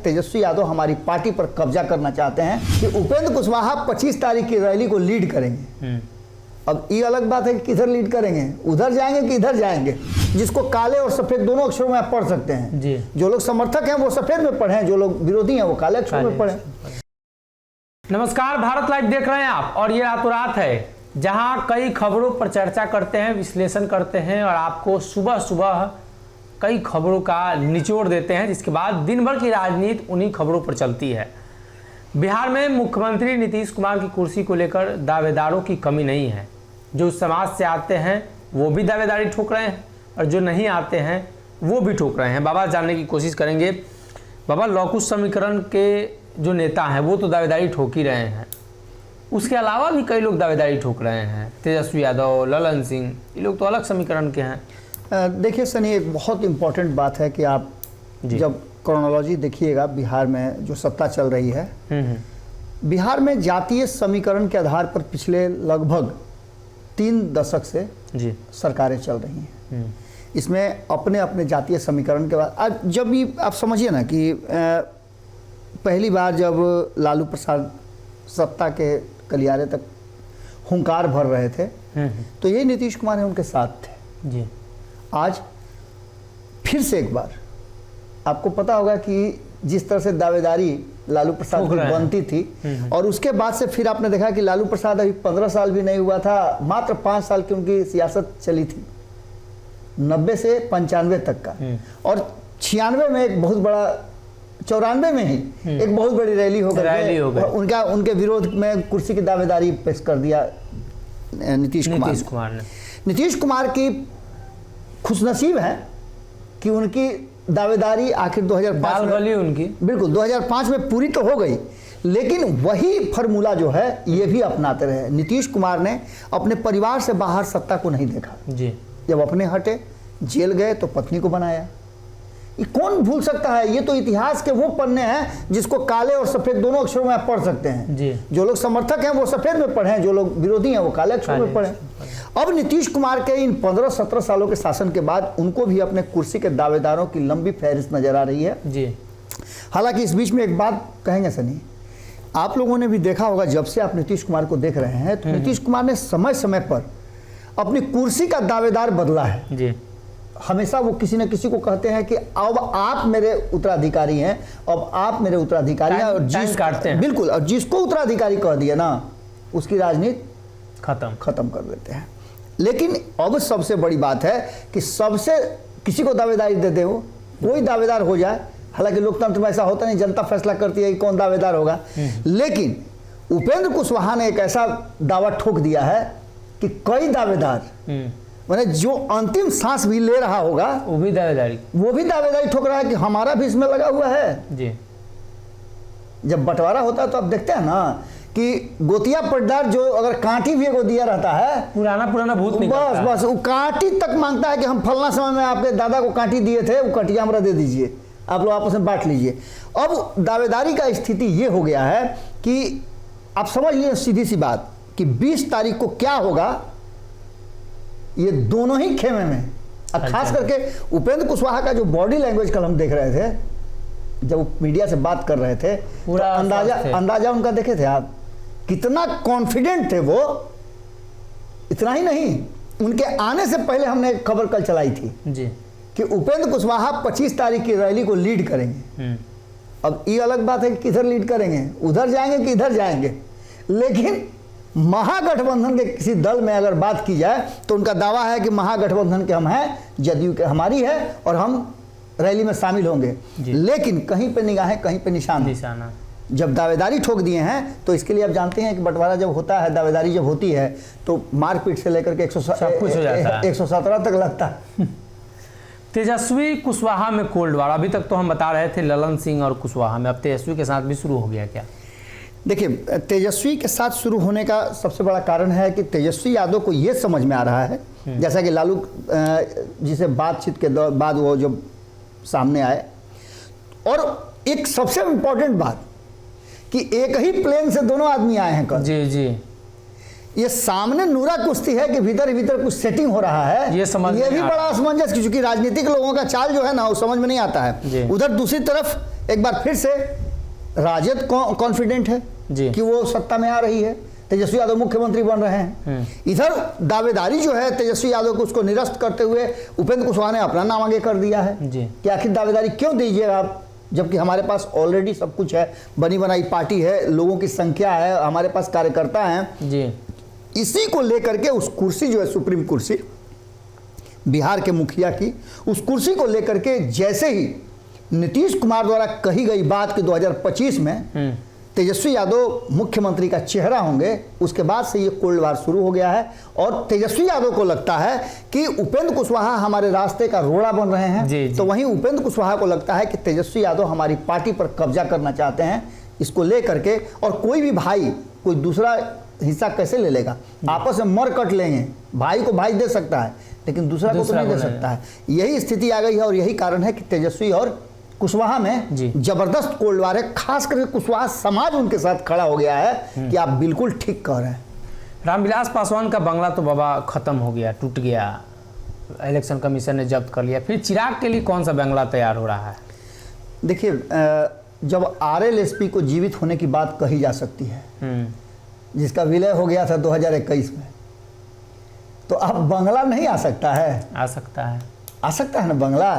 तेजस्वी यादव हमारी पार्टी पर कब्जा करना चाहते हैं कि उपेंद्र कुशवाहा 25 तारीख की रैली को लीड करेंगे। अब ये अलग बात है कि किधर लीड करेंगे, उधर जाएंगे कि इधर जाएंगे, जिसको काले और सफेद दोनों अक्षरों में आप पढ़ सकते हैं जी। जो लोग समर्थक हैं वो सफेद में पढ़ें, जो लोग विरोधी हैं वो काले अक्षरों में पढ़ें। नमस्कार, भारत लाइव देख रहे हैं आप और ये रातों रात है जहां कई खबरों पर चर्चा करते हैं, विश्लेषण करते हैं और आपको सुबह सुबह कई खबरों का निचोड़ देते हैं, जिसके बाद दिन भर की राजनीति उन्हीं खबरों पर चलती है। बिहार में मुख्यमंत्री नीतीश कुमार की कुर्सी को लेकर दावेदारों की कमी नहीं है। जो समाज से आते हैं वो भी दावेदारी ठोक रहे हैं और जो नहीं आते हैं वो भी ठोक रहे हैं। बाबा जानने की कोशिश करेंगे। बाबा, लौकुश समीकरण के जो नेता हैं वो तो दावेदारी ठोक ही रहे हैं, उसके अलावा भी कई लोग दावेदारी ठोक रहे हैं। तेजस्वी यादव, ललन सिंह, ये लोग तो अलग समीकरण के हैं। देखिए सनी, एक बहुत इम्पोर्टेंट बात है कि आप जब क्रोनोलॉजी देखिएगा बिहार में जो सत्ता चल रही है, बिहार में जातीय समीकरण के आधार पर पिछले लगभग 3 दशक से सरकारें चल रही हैं। इसमें अपने अपने जातीय समीकरण के बाद आज जब भी आप समझिए ना कि पहली बार जब लालू प्रसाद सत्ता के गलियारे तक हुंकार भर रहे थे तो ये नीतीश कुमार उनके साथ थे जी। आज फिर से एक बार आपको पता होगा कि जिस तरह से दावेदारी लालू प्रसाद की बनती थी और उसके बाद से फिर आपने देखा कि लालू प्रसाद अभी 15 साल भी नहीं हुआ था, मात्र 5 साल की उनकी सियासत चली थी, 90 से 95 तक का, और 96 में एक बहुत बड़ा, 94 में ही एक बहुत बड़ी रैली हो गई, उनके विरोध में कुर्सी की दावेदारी पेश कर दिया नीतीश कुमार ने। नीतीश कुमार की खुशनसीब है कि उनकी दावेदारी आखिर 2005 में उनकी बिल्कुल 2005 में पूरी तो हो गई, लेकिन वही फार्मूला जो है ये भी अपनाते रहे। नीतीश कुमार ने अपने परिवार से बाहर सत्ता को नहीं देखा जी। जब अपने हटे, जेल गए तो पत्नी को बनाया। ये कौन भूल सकता है? ये तो इतिहास के वो पन्ने हैं जिसको काले और सफेद दोनों अक्षरों में आप पढ़ सकते हैं जी। जो लोग समर्थक हैं वो सफेद में पढ़ें, जो लोग विरोधी हैं वो काले अक्षरों में पढ़ें। अब नीतीश कुमार के इन 15-17 सालों के शासन के बाद उनको भी अपने कुर्सी के दावेदारों की लंबी फहरिस्त नजर आ रही है जी। हालांकि इस बीच में एक बात कहेंगे सनी, आप लोगों ने भी देखा होगा, जब से आप नीतीश कुमार को देख रहे हैं तो नीतीश कुमार ने समय समय पर अपनी कुर्सी का दावेदार बदला है जी। हमेशा वो किसी न किसी को कहते हैं कि अब आप मेरे उत्तराधिकारी हैं, अब आप मेरे उत्तराधिकारी हैं, और जिस काटते हैं बिल्कुल, और जिसको उत्तराधिकारी कह दिया ना उसकी राजनीति खत्म कर देते हैं। लेकिन अब सबसे बड़ी बात है कि सबसे किसी को दावेदारी देते हो, कोई दावेदार हो जाए। हालांकि लोकतंत्र में ऐसा होता नहीं, जनता फैसला करती है कि कौन दावेदार होगा, लेकिन उपेंद्र कुशवाहा ने एक ऐसा दावा ठोक दिया है कि कई दावेदार, मैंने जो अंतिम सांस भी ले रहा होगा वो भी दावेदारी ठोक रहा है कि हमारा भी इसमें लगा हुआ है जी। जब बंटवारा होता है तो आप देखते हैं ना कि गोतिया पट्टादार जो अगर कांटी भी एगो दिया रहता है, पुराना भूत बस वो कांटी तक मांगता है कि हम फलना समय में आपके दादा को कांटी दिए थे, वो कटिया हमरा दे दीजिए, आप लोग आपस में बांट लीजिए। अब दावेदारी का स्थिति ये हो गया है कि आप समझ लीजिए सीधी सी बात कि 20 तारीख को क्या होगा, ये दोनों ही खेमे में। अब खास करके उपेंद्र कुशवाहा का जो बॉडी लैंग्वेज कल हम देख रहे थे, जब वो मीडिया से बात कर रहे थे, पूरा तो अंदाजा उनका देखे थे आप, कितना कॉन्फिडेंट थे वो। इतना ही नहीं, उनके आने से पहले हमने एक खबर कल चलाई थी जी कि उपेंद्र कुशवाहा 25 तारीख की रैली को लीड करेंगे। अब ये अलग बात है कि किधर लीड करेंगे, उधर जाएंगे कि इधर जाएंगे, लेकिन महागठबंधन के किसी दल में अगर बात की जाए तो उनका दावा है कि महागठबंधन के हम हैं, जदयू के हमारी है और हम रैली में शामिल होंगे। लेकिन कहीं पे निगाहें, कहीं पे निशाना। जब दावेदारी ठोक दिए हैं तो इसके लिए आप जानते हैं कि बंटवारा जब होता है, दावेदारी जब होती है तो मारपीट से लेकर के 117 तक लगता है। तेजस्वी कुशवाहा में कोल्ड वार, अभी तक तो हम बता रहे थे ललन सिंह और कुशवाहा में, अब तेजस्वी के साथ भी शुरू हो गया क्या? देखिए, तेजस्वी के साथ शुरू होने का सबसे बड़ा कारण है कि तेजस्वी यादव को ये समझ में आ रहा है, जैसा कि लालू जिसे बातचीत के बाद वो जब सामने आए, और एक सबसे इम्पोर्टेंट बात कि एक ही प्लेन से दोनों आदमी आए हैं कल जी। ये सामने नूरा कुश्ती है कि भीतर भीतर कुछ सेटिंग हो रहा है, ये समझ ये नहीं भी आ बड़ा असमंजस, क्योंकि राजनीतिक लोगों का चाल जो है ना वो समझ में नहीं आता है। उधर दूसरी तरफ एक बार फिर से राजद कॉन्फिडेंट है जी। कि वो सत्ता में आ रही है, तेजस्वी यादव मुख्यमंत्री बन रहे हैं। इधर दावेदारी जो है तेजस्वी यादव को उसको निरस्त करते हुए उपेंद्र कुशवाहा ने अपना नाम आगे कर दिया है जी। कि आखिर दावेदारी क्यों दीजिएगा आप, जबकि हमारे पास ऑलरेडी सब कुछ है, बनी बनाई पार्टी है, लोगों की संख्या है, हमारे पास कार्यकर्ता हैं जी। इसी को लेकर के उस कुर्सी जो है सुप्रीम कुर्सी बिहार के मुखिया की, उस कुर्सी को लेकर के जैसे ही नीतीश कुमार द्वारा कही गई बात कि 2025 में तेजस्वी यादव मुख्यमंत्री का चेहरा होंगे, उसके बाद से ये कोल्ड वार शुरू हो गया है। और तेजस्वी यादव को लगता है कि उपेंद्र कुशवाहा हमारे रास्ते का रोड़ा बन रहे हैं जी, जी। तो वहीं उपेंद्र कुशवाहा को लगता है कि तेजस्वी यादव हमारी पार्टी पर कब्जा करना चाहते हैं। इसको लेकर के और कोई भी भाई कोई दूसरा हिस्सा कैसे ले लेगा, आपस में मर कट लेंगे, भाई को भाई दे सकता है लेकिन दूसरा को तो नहीं दे सकता है। यही स्थिति आ गई है और यही कारण है कि तेजस्वी और कुशवाहा में जबरदस्त कोल्ड वार है। खास करके कुशवाहा समाज उनके साथ खड़ा हो गया है कि आप बिल्कुल ठीक कह रहे हैं। रामविलास पासवान का बंगला तो बाबा खत्म हो गया, टूट गया, इलेक्शन कमीशन ने जब्त कर लिया, फिर चिराग के लिए कौन सा बंगला तैयार हो रहा है? देखिए, जब RLSP को जीवित होने की बात कही जा सकती है, जिसका विलय हो गया था 2021 में, तो अब बंगला नहीं आ सकता है? आ सकता है, आ सकता है ना बंगला।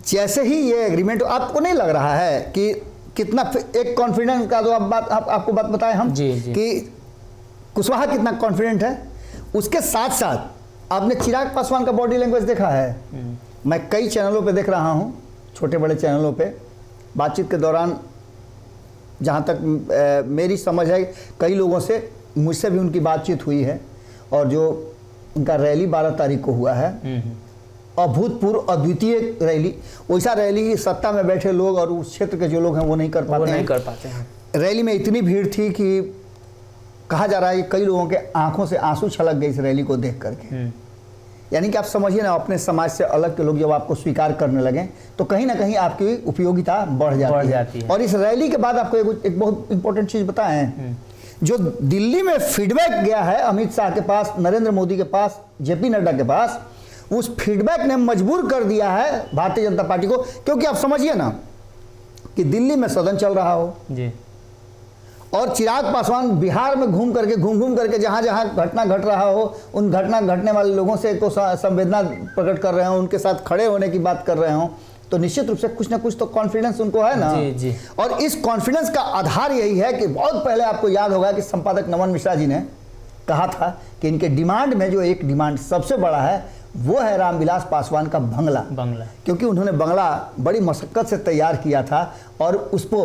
जैसे ही ये एग्रीमेंट, आपको नहीं लग रहा है कि कितना एक कॉन्फिडेंस का, तो आपको बात बताएं हम जी, जी। कि कुशवाहा कितना कॉन्फिडेंट है, उसके साथ साथ आपने चिराग पासवान का बॉडी लैंग्वेज देखा है? मैं कई चैनलों पे देख रहा हूँ, छोटे बड़े चैनलों पे बातचीत के दौरान, जहाँ तक मेरी समझ है, कई लोगों से, मुझसे भी उनकी बातचीत हुई है, और जो उनका रैली 12 तारीख को हुआ है, अभूतपूर्व अद्वितीय रैली, वैसा रैली सत्ता में बैठे लोग और उस क्षेत्र के जो लोग हैं वो नहीं कर पाते हैं। रैली में इतनी भीड़ थी कि कहा जा रहा है कि कई लोगों के आंखों से आंसू छलक गए इस रैली को देख करके। यानी कि आप समझिए ना, अपने समाज से अलग के लोग जब आपको स्वीकार करने लगे तो कहीं ना कहीं आपकी उपयोगिता बढ़ जाती है। और इस रैली के बाद आपको एक बहुत इंपॉर्टेंट चीज़ बताएं, जो दिल्ली में फीडबैक गया है अमित शाह के पास, नरेंद्र मोदी के पास, JP नड्डा के पास, उस फीडबैक ने मजबूर कर दिया है भारतीय जनता पार्टी को। क्योंकि आप समझिए ना कि दिल्ली में सदन चल रहा हो जी, और चिराग पासवान बिहार में घूम करके जहाँ जहाँ घटना घट रहा हो, उन घटना घटने वाले लोगों से को संवेदना प्रकट कर रहे हो, उनके साथ खड़े होने की बात कर रहे हो, तो निश्चित रूप से कुछ ना कुछ तो कॉन्फिडेंस उनको है ना। जी, जी। और इस कॉन्फिडेंस का आधार यही है कि बहुत पहले आपको याद होगा कि संपादक नमन मिश्रा जी ने कहा था कि इनके डिमांड में जो एक डिमांड सबसे बड़ा है वो है रामविलास पासवान का बंगला। क्योंकि उन्होंने बंगला बड़ी मशक्कत से तैयार किया था और उसको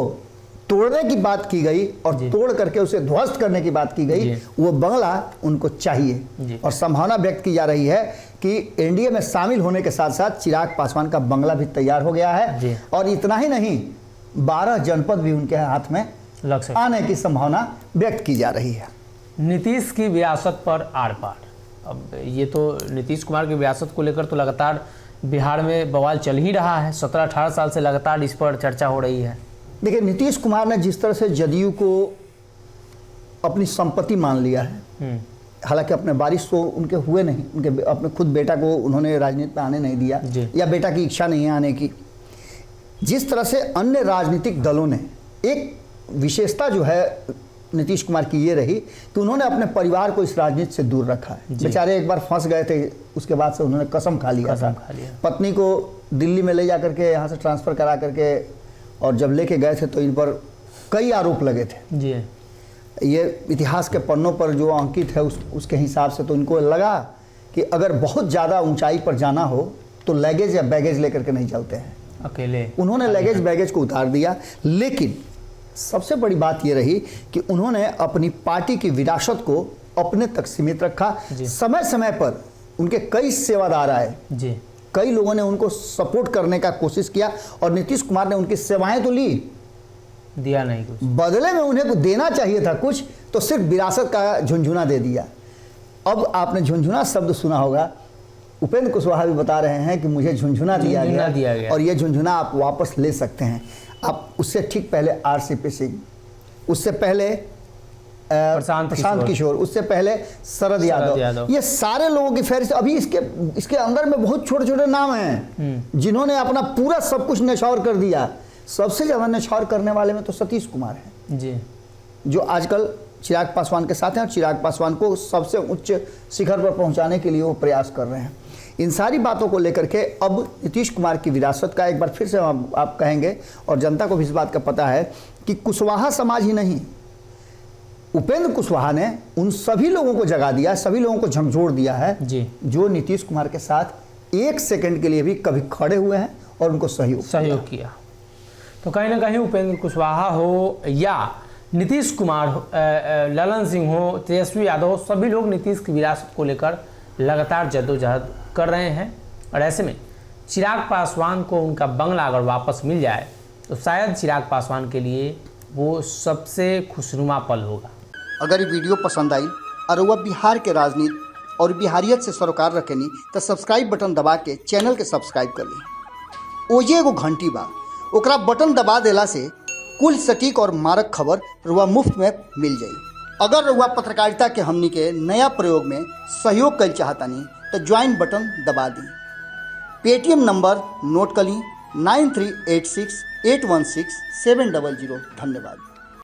तोड़ने की बात की गई और तोड़ करके उसे ध्वस्त करने की बात की गई। वो बंगला उनको चाहिए और संभावना व्यक्त की जा रही है कि एनडीए में शामिल होने के साथ साथ चिराग पासवान का बंगला भी तैयार हो गया है। और इतना ही नहीं, 12 जनपद भी उनके हाथ में आने की संभावना व्यक्त की जा रही है। नीतीश की विरासत पर आर पार, अब ये तो नीतीश कुमार की विरासत को लेकर तो लगातार बिहार में बवाल चल ही रहा है, 17-18 साल से लगातार इस पर चर्चा हो रही है। देखिए, नीतीश कुमार ने जिस तरह से जदयू को अपनी संपत्ति मान लिया है, हालांकि अपने वारिस तो उनके हुए नहीं, उनके अपने खुद बेटा को उन्होंने राजनीति में आने नहीं दिया या बेटा की इच्छा नहीं है आने की। जिस तरह से अन्य राजनीतिक दलों ने, एक विशेषता जो है नीतीश कुमार की ये रही कि उन्होंने अपने परिवार को इस राजनीति से दूर रखा है। बेचारे एक बार फंस गए थे, उसके बाद से उन्होंने कसम खा लिया था। पत्नी को दिल्ली में ले जा करके यहाँ से ट्रांसफ़र करा करके, और जब लेके गए थे तो इन पर कई आरोप लगे थे जी। ये इतिहास के पन्नों पर जो अंकित है उसके हिसाब से तो इनको लगा कि अगर बहुत ज़्यादा ऊंचाई पर जाना हो तो लगेज या बैगेज लेकर के नहीं चलते हैं अकेले। उन्होंने लगेज बैगेज को उतार दिया। लेकिन सबसे बड़ी बात ये रही कि उन्होंने अपनी पार्टी की विरासत को अपने तक सीमित रखा। समय समय पर उनके कई सेवादार आए जी, कई लोगों ने उनको सपोर्ट करने का कोशिश किया और नीतीश कुमार ने उनकी सेवाएं तो ली, दिया नहीं कुछ, बदले में उन्हें कुछ देना चाहिए था कुछ, तो सिर्फ विरासत का झुंझुना दे दिया। अब आपने झुंझुना शब्द सुना होगा, उपेंद्र कुशवाहा भी बता रहे हैं कि मुझे झुंझुना दिया गया और ये झुंझुना आप वापस ले सकते हैं। आप उससे ठीक पहले RCP सिंह, उससे पहले प्रशांत किशोर, उससे पहले शरद यादव। ये सारे लोगों की फहरिस्त। अभी इसके अंदर में बहुत छोटे छोटे नाम हैं जिन्होंने अपना पूरा सब कुछ न्यौछावर कर दिया। सबसे ज़्यादा न्यौछावर करने वाले में तो सतीश कुमार हैं जी, जो आजकल चिराग पासवान के साथ हैं और चिराग पासवान को सबसे उच्च शिखर पर पहुंचाने के लिए वो प्रयास कर रहे हैं। इन सारी बातों को लेकर के अब नीतीश कुमार की विरासत का एक बार फिर से आप कहेंगे, और जनता को भी इस बात का पता है कि कुशवाहा समाज ही नहीं, उपेंद्र कुशवाहा ने उन सभी लोगों को जगा दिया, सभी लोगों को झकझोर दिया है जी, जो नीतीश कुमार के साथ एक सेकंड के लिए भी कभी खड़े हुए हैं और उनको सहयोग किया। तो कहीं ना कहीं उपेंद्र कुशवाहा हो या नीतीश कुमार हो, ललन सिंह हो, तेजस्वी यादव हो, सभी लोग नीतीश की विरासत को लेकर लगातार जद्दोजहद कर रहे हैं। और ऐसे में चिराग पासवान को उनका बंगला अगर वापस मिल जाए तो शायद चिराग पासवान के लिए वो सबसे खुशनुमा पल होगा। अगर ये वीडियो पसंद आई और वह बिहार के राजनीति और बिहारियत से सरोकार रखेनी तो सब्सक्राइब बटन दबा के चैनल के सब्सक्राइब कर ली। ओजे एगो घंटी बा, ओकरा बटन दबा देला से कुल सटीक और मारक खबर रुआ मुफ्त में मिल जाई। अगर रुआ पत्रकारिता के हमनी के नया प्रयोग में सहयोग कर चाहतानी तो ज्वाइन बटन दबा दी। पेटीएम नंबर नोट कर ली 9386816700। धन्यवाद।